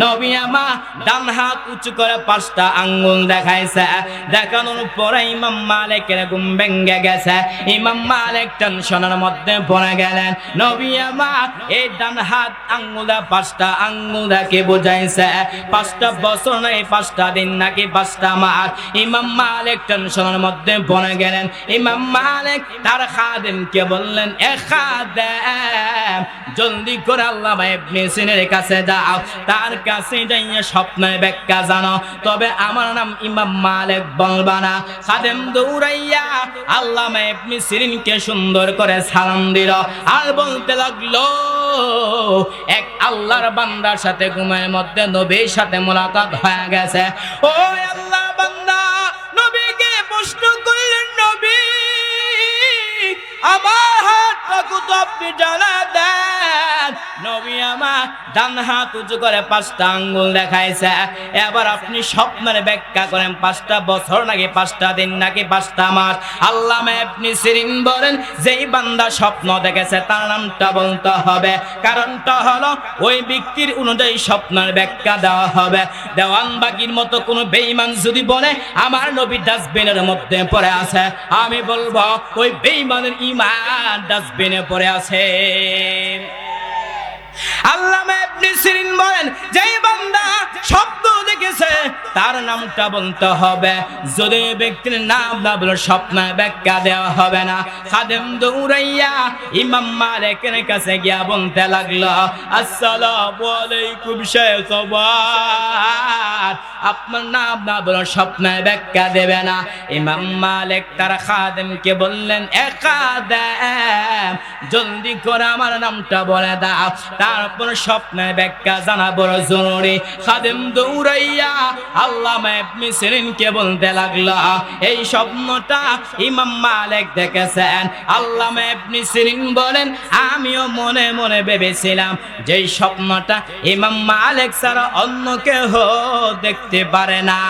নবী আমার ডান হাত উঁচু করে 5টা আঙ্গুল দেখাইছে। দেখানোর পরে ইমাম মালিকের ঘুম ভেঙে গেছে। ইমাম মালিক টেনশনের মধ্যে পড়ে গেলেন। নবী আমার এই ডান হাত আঙ্গুল 5টা আঙ্গুল দেখে বুঝাইছে 5টা বছর নাকি 5টা দিন নাকি 5টা মাস। ইমাম মালিক টেনশনের মধ্যে পড়ে গেলেন। ইমাম মালিক তার খাদেমকে বললেন, এ খাদেম জলদি করে আল্লামা ইবনে সিনার কাছে যাও, তার কাছে যাইয়া স্বপ্নের ব্যাখ্যা জানো, তবে আমার নাম ইমাম মালিক বলবা না। খাদেম দৌড়াইয়া আল্লামা ইবনে সিরিনকে সুন্দর করে সালাম দিল আর বলতে লাগলো, এক আল্লাহর বান্দার সাথে ঘুমের মধ্যে নবীর সাথে মোলাকাত হয়ে গেছে। ও আল্লাহর বান্দা নবীকে প্রশ্ন করলেন, নবী আমার হাতটা কত আপনি জানা দেন। নবী আমার ডান হাত উঁচু করে 5টা আঙ্গুল দেখাইছে। এবার আপনি স্বপ্নের ব্যাখ্যা করেন 5টা বছর নাকি 5টা দিন নাকি 5টা মাস। আল্লামা ইবনে সিরিন বলেন, যেই বান্দা স্বপ্ন দেখেছে তার নামটা বলতে হবে, কারণটা হলো ওই ব্যক্তির অনুযায়ী স্বপ্নের ব্যাখ্যা দেওয়া হবে। দেওয়ান বাকির মতো কোনো বেঈমান যদি বলে আমার নবী ডাস্টবিনের মধ্যে পড়ে আছে, আমি বলবো ওই বেঈমানের ঈমান ডাস্টবিনে পড়ে আছে। আল্লামা ইবনে সিরিন বলেন, যেই বান্দা স্বপ্ন দেখেছে তার নামটা বলতে হবে, যদি ব্যক্তির নাম না বলে স্বপ্নের ব্যাখ্যা দেওয়া হবে না। খাদেম দৌড়াইয়া ইমাম মালিকের কাছে গিয়া বলতে লাগলো, আসসালামু আলাইকুম শাইখ, আপনার নাম না বলে স্বপ্নের ব্যাখ্যা দেবে না। ইমাম মালিক তার খাদেমকে বললেন, এ খাদেম জলদি করে আমার নামটা বলে দাও, তারপর স্বপ্নের ব্যাখ্যা জানা বড় জরুরি। খাদেম দৌড়াইয়া আল্লামা ইবনে সিরিনকে বলতে লাগলো, এই স্বপ্নটা ইমাম মালিক দেখেছেন। আল্লামা ইবনে সিরিন বলেন, আমিও মনে মনে ভেবেছিলাম যে স্বপ্নটা ইমাম মালিক ছাড়া অন্য কেউ দেখতে পারে না।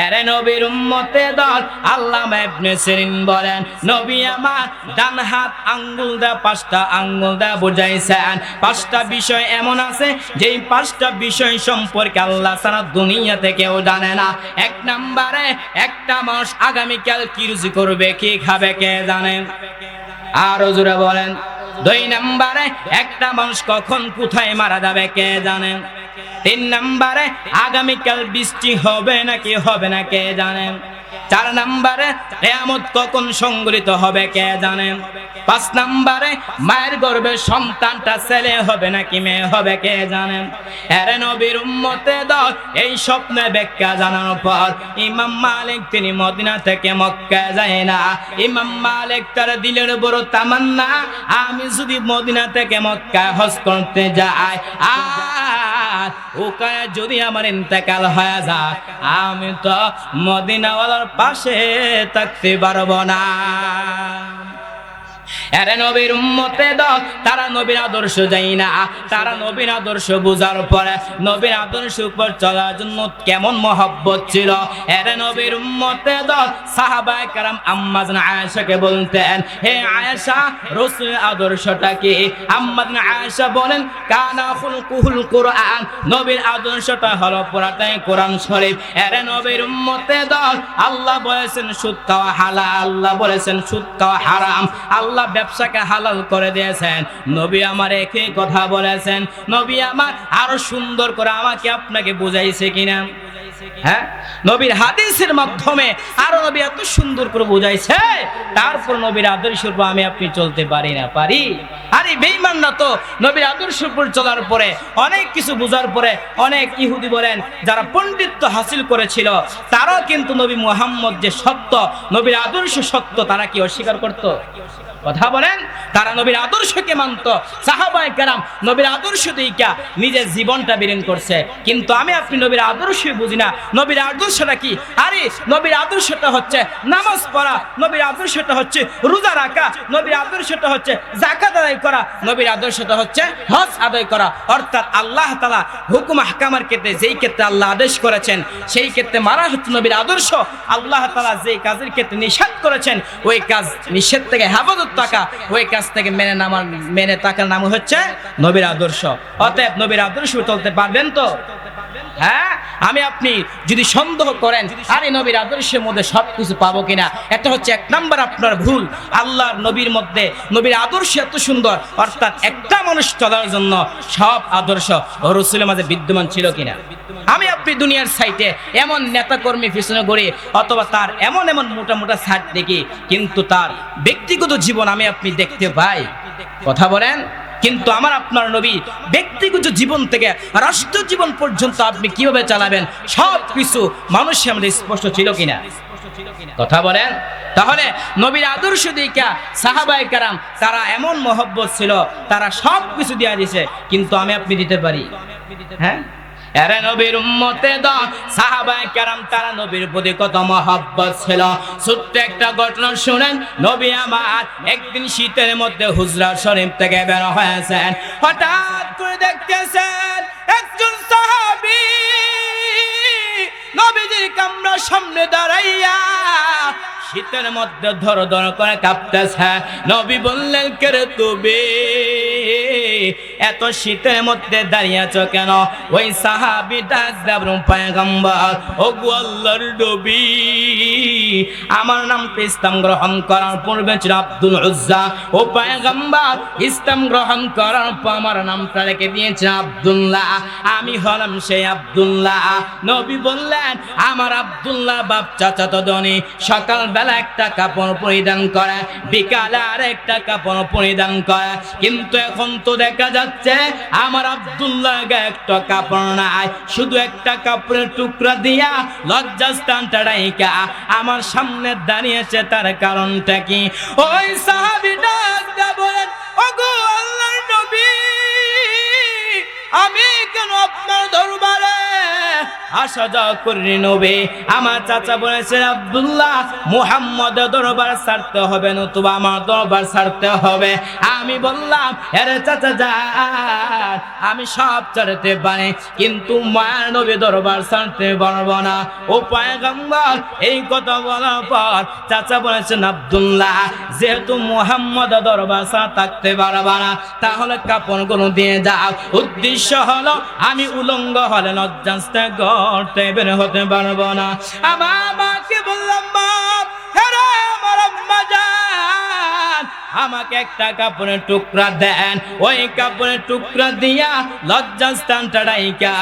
এরে নবীর উম্মতে দল, আল্লামা ইবনে সিরিন বলেন, নবী আমার ডান হাত আঙ্গুল দা 5টা আঙ্গুল দা বুঝাইছেন 5টা বিষয় এমন আছে যেই 5টা বিষয় সম্পর্কে আল্লাহ সারা দুনিয়াতে কেউ জানে না। 1 নম্বরে একটা মানুষ আগামীকাল কি রুজি করবে, কি খাবে কে জানে? আরো জোরে বলেন। 2 নম্বরে একটা মানুষ কখন কোথায় মারা যাবে কে জানে? 3 নম্বরে আগামীকাল বৃষ্টি হবে নাকি হবে না কে জানেন? 4 নম্বরে কিয়ামত কখন সংঘটিত হবে কে জানেন? 5 নম্বরে মায়ের গর্ভে সন্তানটা ছেলে হবে নাকি মেয়ে হবে কে জানেন? এরে নবীর উম্মতে দল, এই স্বপ্নের ব্যাখ্যা জানানোর পর ইমাম মালিক তিনি মদিনা থেকে মক্কা যায় না। ইমাম মালিক তার দিলের বড় তামান্না, আমি যদি মদিনা থেকে মক্কা হজ করতে যাই আর ওখানে যদি আমার ইন্তেকাল হয়ে যায়, আমি তো মদিনাওয়ালার পাশে থাকতে পারবো না। এরে নবীর উম্মতে দল, তারা নবীর আদর্শ যাই না, তারা নবীর আদর্শ বুঝার পরে নবীর আদর্শ উপর চলার জন্য কেমন মহব্বত ছিল। এরে নবীর উম্মতে দল, সাহাবায়ে কেরাম আম্মা জান আয়েশাকে বলতেন, হে আয়েশা রাসূলের আদর্শটা কি? আম্মা জান আয়েশা বলেন, কানা খুলকুল কুরআন, নবীর আদর্শটা হলো পুরাটাই কোরআন শরীফ। এরে নবীর উম্মতে দল, আল্লাহ বলেছেন সুদ খাওয়া হালাল, আল্লাহ বলেছেন সুদ খাওয়া হারাম, আল্লাহ ব্যবসাকে হালাল করে দিয়েছেন। নবী আমার একই কথা বলেছেন। নবী আমার আরো সুন্দর করে আমাকে আপনাকে বুঝাইছে কিনা? হ্যাঁ, নবীর হাদিসের মাধ্যমে আরো নবী এত সুন্দর করে বুঝাইছে, তারপর নবীর আদর্শের উপর আমি আপনি চলতে পারি না? পারি। আরে বেঈমানরা তো নবীর আদর্শের উপর চলার পরে, অনেক কিছু বোঝার পরে, অনেক ইহুদি বলেন যারা পণ্ডিত্য হাসিল করেছিল, তারাও কিন্তু নবী মুহাম্মদ যে সত্য, নবীর আদর্শ সত্য, তারা কি অস্বীকার করত? কথা বলেন। তারা নবীর আদর্শকে মানত। সাহাবায়ে কেরাম নবীর আদর্শ দিকা নিজের জীবনটা বিলীন করছে, কিন্তু আমি আপনি নবীর আদর্শই বুঝি না। নবীর আদর্শটা কি? আরে নবীর আদর্শটা হচ্ছে নামাজ পড়া, নবীর আদর্শটা হচ্ছে রোজা রাখা, নবীর আদর্শটা হচ্ছে যাকাত আদায় করা, নবীর আদর্শটা হচ্ছে হজ আদায় করা। অর্থাৎ আল্লাহ তাআলা হুকুম আহকামের ক্ষেত্রে যেই ক্ষেত্রে আল্লাহ আদেশ করেছেন সেই ক্ষেত্রে মারা হচ্ছে নবীর আদর্শ। আল্লাহ তাআলা যেই কাজের ক্ষেত্রে নিষেধ করেছেন ওই কাজ নিষেধ থেকে হেফাজত থাকা, ওই কাজ থেকে মেনে থাকার নাম হচ্ছে নবীর আদর্শ। অতএব নবীর আদর্শ চলতে পারবেন তো? হ্যাঁ, আমি আপনি যদি সন্দেহ করেন আরে নবীর আদর্শের মধ্যে সবকিছু পাবো কিনা, এটা হচ্ছে এক নাম্বার আপনার ভুল। আল্লাহর নবীর মধ্যে নবীর আদর্শ এত সুন্দর, অর্থাৎ একটা মানুষ চলার জন্য সব আদর্শ রাসূলের মাঝে বিদ্যমান ছিল কিনা। আমি আপনি দুনিয়ার সাইটে এমন নেতা কর্মী পিছনে ঘুরি, অথবা তার এমন মোটা মোটা সাইট দেখি, কিন্তু তার ব্যক্তিগত জীবন আমি আপনি দেখতে পাই। কথা বলেন। কিন্তু আমার আপনার নবী ব্যক্তিগত জীবন থেকে রাষ্ট্র জীবন পর্যন্ত আপনি কিভাবে চালাবেন সব কিছু মানুষের মধ্যে স্পষ্ট ছিল কিনা। কথা বলেন। তাহলে নবীর আদর্শ দেখা সাহাবায়ে কেরাম তারা এমন মহব্বত ছিল, তারা সব কিছু দিয়ে দিয়েছে, কিন্তু আমি আপনি দিতে পারি? হ্যাঁ, এরে নবীর উম্মতেগণ সাহাবায়ে কেরাম তারা নবীর প্রতি কত মহব্বত ছিল। ছোট্ট একটা ঘটনা শুনেন। নবী আমার একদিন শীতের মধ্যে হুজরা শরীফ থেকে বের হয়েছেন, হঠাৎ করে দেখতেছেন একজন সাহাবী নবীজির কামরার সামনে দাঁড়াইয়া শীতের মধ্যে ধর ধর করে কাঁপতেছে। নবী বললেন, কে রে তুমি, এত শীতের মধ্যে দাঁড়িয়ে আছো কেন? ওই সাহাবী ডাক দেন, পয়গম্বর, ওগো আল্লাহর নবী, আমার নাম ইসলাম গ্রহণ করার পূর্বে ছিল আব্দুল উজ্জা। ও পয়গম্বর, ইসলাম গ্রহণ করার পর আমার নামটা রেখে দিয়েছে আব্দুল্লাহ, আমি হলাম সেই আব্দুল্লাহ। নবী বললেন, আমার আব্দুল্লাহ বাপ চাচাতো ধনী, সকাল বেলা একটা কাপড় পরিধান করে, বিকালে আর একটা কাপড় পরিধান করে, কিন্তু এখন তো দেখা যাচ্ছে আমার আব্দুল্লাহ গায়ে একটা কাপড় নাই, শুধু একটা কাপড়ের টুকরা দিয়া লজ্জাস্থানটা রাইখা আমার সামনে দাঁড়িয়েছে, তার কারণটা কি? ওই সাহাবীটা বলেন, ওগো আল্লাহর নবী, আমি কেন আপনার দরবারে আসা যাওয়া করি? নবী আমার চাচা বলেছেন, আব্দুল্লাহ, মুহাম্মদ দরবার ছাড়তে হবে, নতুবা আমার দরবার ছাড়তে হবে। আমি বললাম, আরে চাচা যান, আমি সব ছাড়তে পারি, কিন্তু মায়ের নবী দরবার ছাড়তে পারবো না। ও পয়গম্বর, এই কথা বলার পর চাচা বলেছেন, আব্দুল্লাহ, যেহেতু মুহাম্মদ দরবার ছাড়া থাকতে পারবা না, তাহলে কাপড়গুলো দিয়ে যাও। উদ্দেশ্য হলো আমি উলঙ্গ হলে লজ্জাস্তে করতে বের হতে পারবো না। আমার মাকে বললাম, মা, হেরে আমার আম্মা জান, আমাকে একটা কাপড়ের টুকরা দেন। ওই কাপড়ের টুকরা দিয়া লজ্জাস্থানটা রাইখা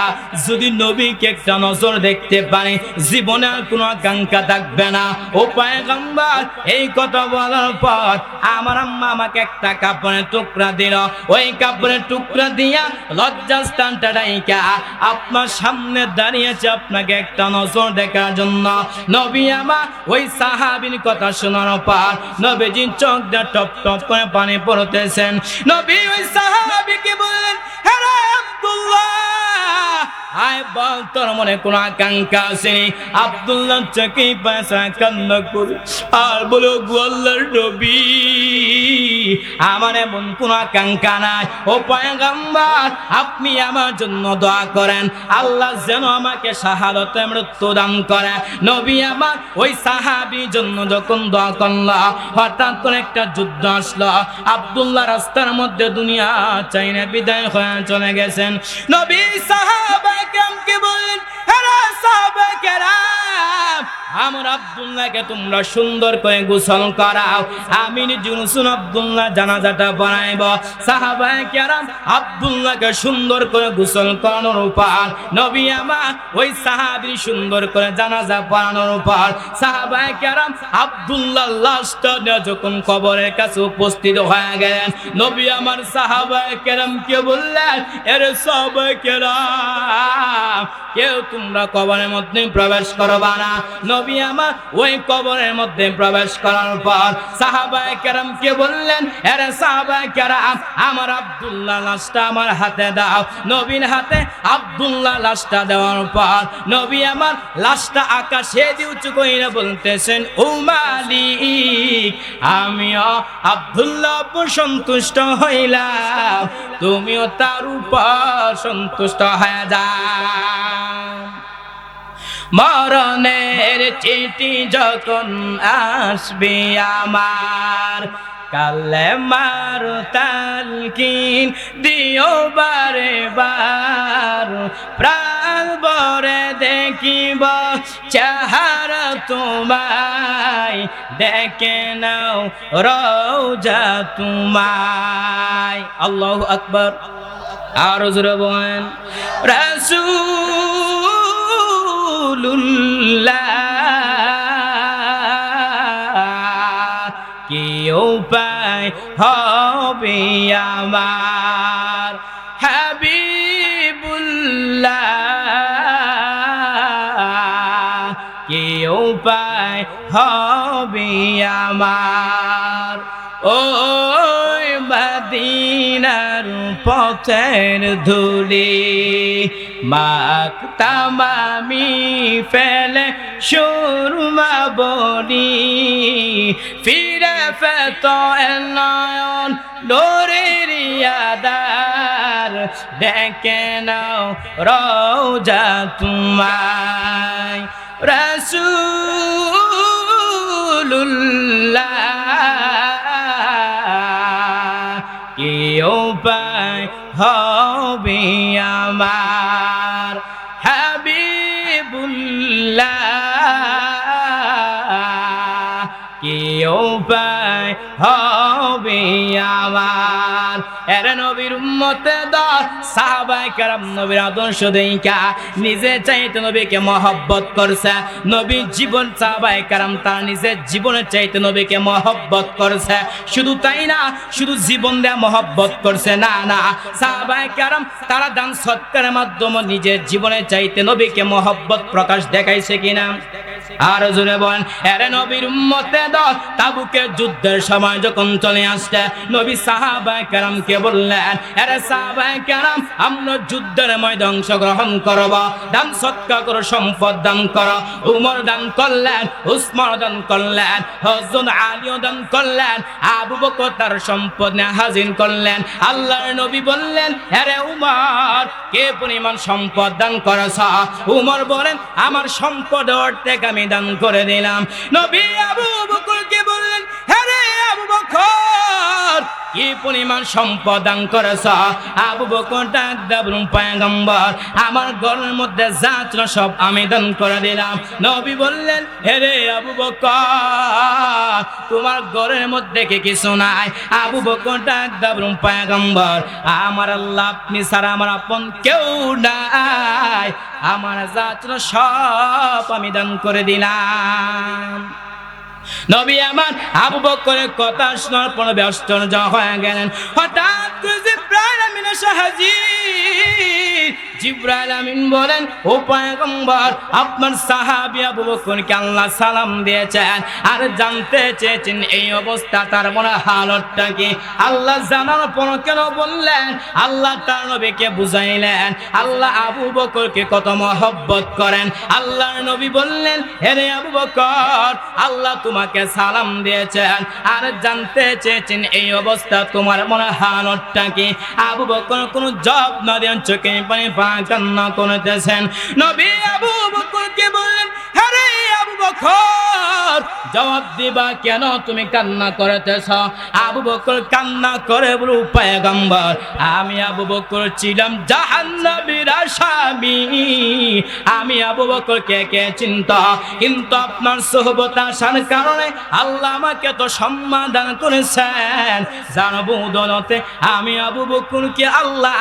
যদি নবীকে একটা নজর দেখতে পারে, জীবনে আর কোনো আকাঙ্ক্ষা থাকবে না। ও পয়গম্বর, এই কথা বলার পর আমার আম্মা আমাকে একটা কাপড়ের টুকরা দিল। ওই কাপড়ের টুকরা দিয়া লজ্জাস্থানটা রাইখা আপনার সামনে দাঁড়িয়েছে আপনাকে একটা নজর দেখার জন্য। নবী আমার ওই সাহাবীর কথা শোনার পর নবীজির চোখ দিয়ে টপ টপ করে পানি পড়তেছেন। নবী ওই সাহাবীকে বললেন, হে আব্দুল্লাহ, আয় বল, তোর মনে কোন আকাঙ্ক্ষা আসেনি? আব্দুল্লাহ চোখে পয়সা কান্না করে আর বলে, গো আল্লাহর নবী, আমার এমন কোন আকাঙ্ক্ষা নাই। ও পয়গম্বর, আপনি আমার জন্য দোয়া করেন, আল্লাহ যেন আমাকে শাহাদাতে মৃত্যু দান করে। নবী আমার ওই সাহাবীর জন্য যখন দোয়া করল, হঠাৎ করে একটা যুদ্ধ আসলো। আব্দুল্লাহ রাস্তার মধ্যে দুনিয়া চাইনে বিদায় হয়ে চলে গেছেন। নবী সাহাবায়ে কেরামকে বললেন, হে সাহাবায়ে কেরাম, আমার আব্দুল্লাহকে তোমরা সুন্দর করে গোসল করাও, আমি নিজে আব্দুল্লাহ জানাজাটা পড়াইব। সাহাবায়ে কেরাম আব্দুল্লাহকে সুন্দর করে গোসল করানোর উপর নবী আমার ওই সাহাবী সুন্দর করে জানাজা পড়ানোর উপর সাহাবায়ে কেরাম আব্দুল্লাহর লাশটা নিয়ে যখন কবরের কাছে উপস্থিত হয়ে গেলেন, নবী আমার সাহাবায়ে কেরামকে বললেন, এরে সাহাবায়ে কেরাম, কেউ তোমরা কবরের মধ্যে প্রবেশ করবা না। নবী আমার ওই কবরের মধ্যে প্রবেশ করার পর সাহাবায়ে কেরামকে বললেন, আরে সাহাবায়ে কেরাম, আমার আব্দুল্লাহ লাশটা আমার হাতে দাও। নবীর হাতে আব্দুল্লাহ লাশটা দেওয়ার পর নবী আমার লাশটা আকাশে দিয়ে উঁচু কইরা বলতেছেন, ও মালিক, আমিও আব্দুল্লাহ উপর সন্তুষ্ট হইলাম, তুমিও তার উপর সন্তুষ্ট হয়ে যাও। মরণের চিঠি যখন আসবে আমার, কালেমার তালকিন দিও বারে বার, প্রাণ ভরে দেখিব চেহারা তোমায়, দেখে নাও রওজা তোমায়। আল্লাহু আকবার। আর জোরে বলেন রাসূলুল্লাহ, কি উপায় হবে আমার হাবিবুল্লাহ, কি উপায় হবে আমার। ওই মদিনার পথের ধুলি মাখতাম আমি ফেলে সুরমা বলি, ফিরে পেত নয়ন নূরের আধার, দেখে নাও রওজা তোমায়। রাসূলুল্লাহ, কি উপায় হবে আমার হাবিবুল্লাহ, কি উপায় হবে আমার। এর নবীর উম্মতে দল সাহাবায়ে কেরাম নবীর আদর্শ দেইখা নিজে চাইতে নবীকে মহব্বত করছে। নবী জীবন সাহাবায়ে কেরাম তার নিজের জীবনের চাইতে নবীকে মহব্বত করছে। শুধু তাই না, শুধু জীবন দিয়ে মহব্বত করছে না, না, সাহাবায়ে কেরাম তারা দান সৎকারের মাধ্যমে নিজের জীবনের চাইতে নবীকে মহব্বত প্রকাশ দেখাইছে কিনা? আর জোরে বলেন। এর নবীর উম্মতে দল তাবুকের যুদ্ধের সময় যখন চলে আসছে, নবী সাহাবায়ে কেরামকে বললেন, এরে সাহাবায়ে কেরাম, আমরা যুদ্ধের ময়দানে অংশগ্রহণ করব, দান সৎকার করো, সম্পদ দান করো। উমর দান করলেন, উসমান দান করলেন, হযরত আলীও দান করলেন, আবু বকর তার সম্পদ নিয়ে হাজির করলেন। আল্লাহর নবী বললেন, এরে উমর, কে পরিমাণ সম্পদ দান করেছ? উমর বলেন, আমার সম্পদ অর্ধেক আমি দান করে দিলাম। নবী আবু বকরকে বললেন, আরে আবু বকর, কি পরিমাণ সম্পদ দান করেছ? আবু বকর ডাক দিয়ে বললেন, পয়গম্বর, আমার ঘরের মধ্যে যা ছিল সব আমি দান করে দিলাম। নবী বললেন, আরে আবু বকর, তোমার ঘরের মধ্যে কি কিছু নাই? আবু বকর ডাক দিয়ে বললেন, পয়গম্বর, আমার আল্লাহ আপনি ছাড়া আমার আপন কেউ নাই, আমার যা ছিল সব আমি দান করে দিলাম। নবী আমার আবু বকরের কথা শোনার পর আশ্চর্য হয়ে গেলেন। হঠাৎ করে জিবরাইল আমিন এসে হাজির। জিবরাইল আমিন বলেন, ও পয়গম্বর, আপনার সাহাবী আবু বকরকে আল্লাহ সালাম দিয়েছেন আর জানতে চেয়েছেন এই অবস্থা তার মনে হালতটা কি। আল্লাহ জানার পর কেন বললেন? আল্লাহ তার নবীকে বুঝাইলেন আল্লাহ আবু বকরকে কত মহব্বত করেন। আল্লাহর নবী বললেন, হে আবু বকর, আল্লাহ তোমাকে সালাম দিয়েছেন আর জানতে চেয়েছেন এই অবস্থা তোমার মনে হালতটা কি। আবু বকর কোনো জবাব না দিয়ে চোখে পানি কান্না করতেছেন। নবী আবু বকরকে বললেন, আরে আবু বকর, জবাব দিবা কেন, তুমি কান্না করতেছ? আবু বকর কান্না করে বলে, পয়গম্বর, আমি আবু বকর ছিলাম জাহান্নামীর আসামি। আমি আবু বকরকে কে চিনত, কিন্তু আপনার সোহবত আসার কারণে আল্লাহ আমাকে তো সম্মান দান করেছেন, যার বদৌলতে আমি আবু বকরকে আল্লাহ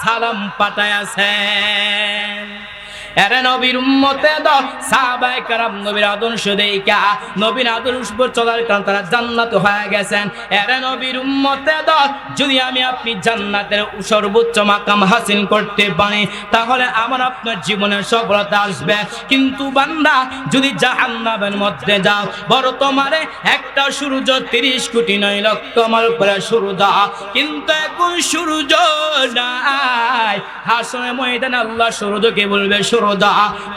সালাম পাঠাইয়াছেন। এরে নবীর উম্মতে দল সাহাবায়ে কেরাম নবীর আদর্শ দেইখা নবীর আদর্শ চলার কারণে তারা জান্নাত হয়ে গেছেন। এরে নবীর উম্মতে দল, যদি আমি আপনি জান্নাতের সর্বোচ্চ মাকাম হাসিল করতে পারি তাহলে আমার আপনার জীবনে সফলতা আসবে। কিন্তু বান্দা যদি জাহান্নামের মধ্যে যাও, বড় তোমারে একটা সূর্য 30 কোটি 9 লক্ষ মাইল উপরে সূর্য, কিন্তু এখন সূর্য নাই। হাসরের ময়দানে আল্লাহ সূর্যকে বলবে,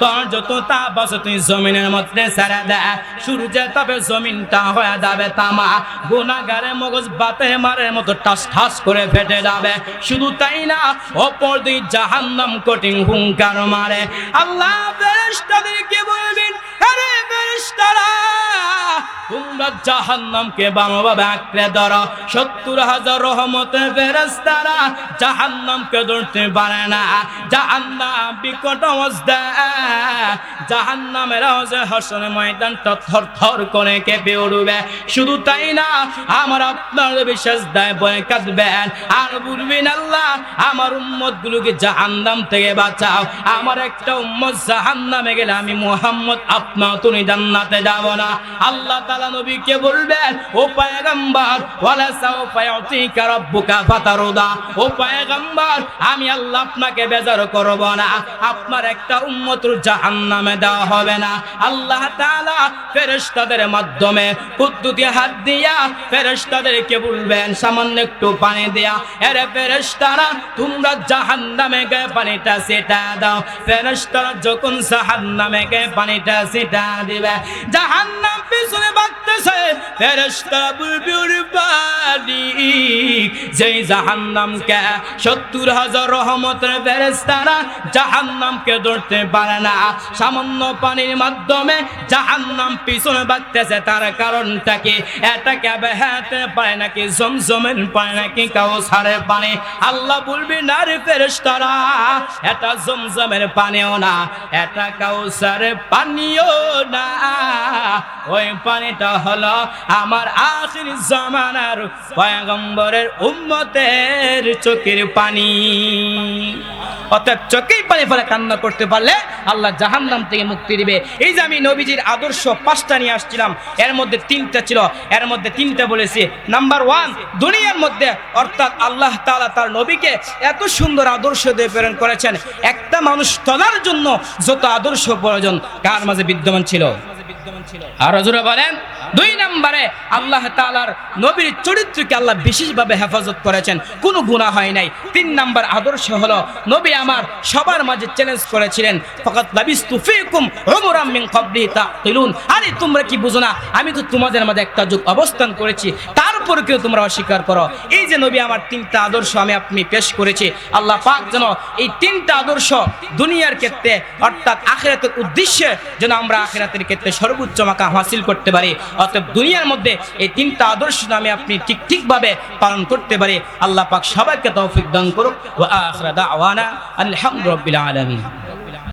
তোর যত তাপ আছে তুই জমিনের মধ্যে ছেড়ে দে। সূর্যের তাপে জমিনটা হয়ে যাবে তামা, গুনাহগারের মগজ বাতে মারের মতো ঠাস ঠাস করে ফেটে যাবে। শুধু তাই না, অপর দুই জাহান্নাম কঠিন হুঙ্কার মারে। আল্লাহ ফেরেশতাদেরকে বলবেন, আরে ফেরেশতারা, তোমরা জাহান্নামকে বামভাবে আঁকড়ে ধরো। 70,000 রহমতের ফেরেশতারা জাহান্নামকে ধরতে পারে না। জাহান্নাম বিকট অবস্থা, জাহান্নামের আওয়াজে হাসরের ময়দানটা থরথর করে কেঁপে উঠবে। শুধু তাই না, আমার আপনার বিশ্বাস দেয় বলে কাঁদবেন আর বলবেন, আল্লাহ আমার উম্মতগুলোকে জাহান্নাম থেকে বাঁচাও। আমার একটা উম্মত জাহান্নামে গেলে আমি মুহাম্মদ আপনার তুমি জান্নাতে যাব না। আল্লাহ তাআলা নবীকে বলবেন, ও পয়গম্বর, ওয়ালা সাউফা ইউতিকা রাব্বুকা ফাতারদা, ও পয়গম্বর আমি আল্লাহ আপনাকে বেজার করব না, আপনার একটা উম্মত জাহান্নামে দেওয়া হবে না। আল্লাহ তাআলা ফেরেশতাদের মাধ্যমে কুদ্দুতি হাত দিয়া ফেরেশতাদেরকে বলবেন সামান্য একটু পানি দেয়া, এরে ফেরেশতারা তোমরা জাহান্নামে গিয়ে পানিটা ছিটা দাও। ফেরেশতারা যখন জাহান্নামে গিয়ে পানিটা ছিটা দিবে, জাহান্নাম পিছনে বাঁকতেছে। ফেরেশতারা বলবে, ওরে পানি, যেই জাহান্নামকে 70,000 রহমতের ফেরেশতারা জাহান্নামকে ধরতে পারে না, সামান্য পানির মাধ্যমে জাহান্নাম পিছনে বাঁকতেছে, তার কারণটা কি? এটাকে বেহাতে পারে নাকি জমজমের পানি নাকি কাউসারের পানি? আল্লাহ বলবি, না রে ফেরেশতারা, এটা জমজমের পানিও না, এটা কাউসারের পানিও না, ওই পানিটা হলো আমার আখির জামানার পয়গম্বরের উম্মতের চোখের পানি। অর্থাৎ চোখের পানি ফেলে কান্না করতে পারলে আল্লাহ জাহান্নাম থেকে মুক্তি দিবে। এই যে আমি নবীজির আদর্শ 5টা নিয়ে আসছিলাম, এর মধ্যে 3টা ছিল, এর মধ্যে 3টা বলেছি। নাম্বার 1, দুনিয়ার মধ্যে অর্থাৎ আল্লাহ তাআলা তার নবীকে এত সুন্দর আদর্শ দিয়ে প্রেরণ করেছেন, একটা মানুষ চলার জন্য যত আদর্শ প্রয়োজন কার মাঝে বিদ্যমান ছিল? আর হুজুর বলেন, 2 নম্বরে আল্লাহ তাআলার নবীর চরিত্রকে আল্লাহ বিশেষভাবে হেফাজত করেছেন, কোনো গুনাহ হয় নাই। 3 নম্বর আদর্শ হলো নবী আমার সবার মাঝে চ্যালেঞ্জ করেছিলেন, ফাকাত লাবিস্তু ফীকুম উমরাম মিন ক্বাবলি তাকিলুন, আরে তোমরা কি বুঝো না, আমি তো তোমাদের মাঝে একটা যুগ অবস্থান করেছি, তারপর কেউ তোমরা অস্বীকার করো। এই যে নবী আমার 3টা আদর্শ আমি আপনি পেশ করেছি, আল্লাহ পাক যেন এই 3টা আদর্শ দুনিয়ার ক্ষেত্রে অর্থাৎ আখিরাতের উদ্দেশ্যে যেন আমরা আখিরাতের ক্ষেত্রে সর্বোচ্চ মাকাম হাসিল করতে পারি। অতএব দুনিয়ার মধ্যে এই 3টা আদর্শ আমি আপনি ঠিকভাবে পালন করতে পারি। আল্লাহ পাক সবাইকে তৌফিক দান করুক। ওয়া আখিরা দাওয়ানা আলহামদুলিল্লাহি রাব্বিল আলামিন।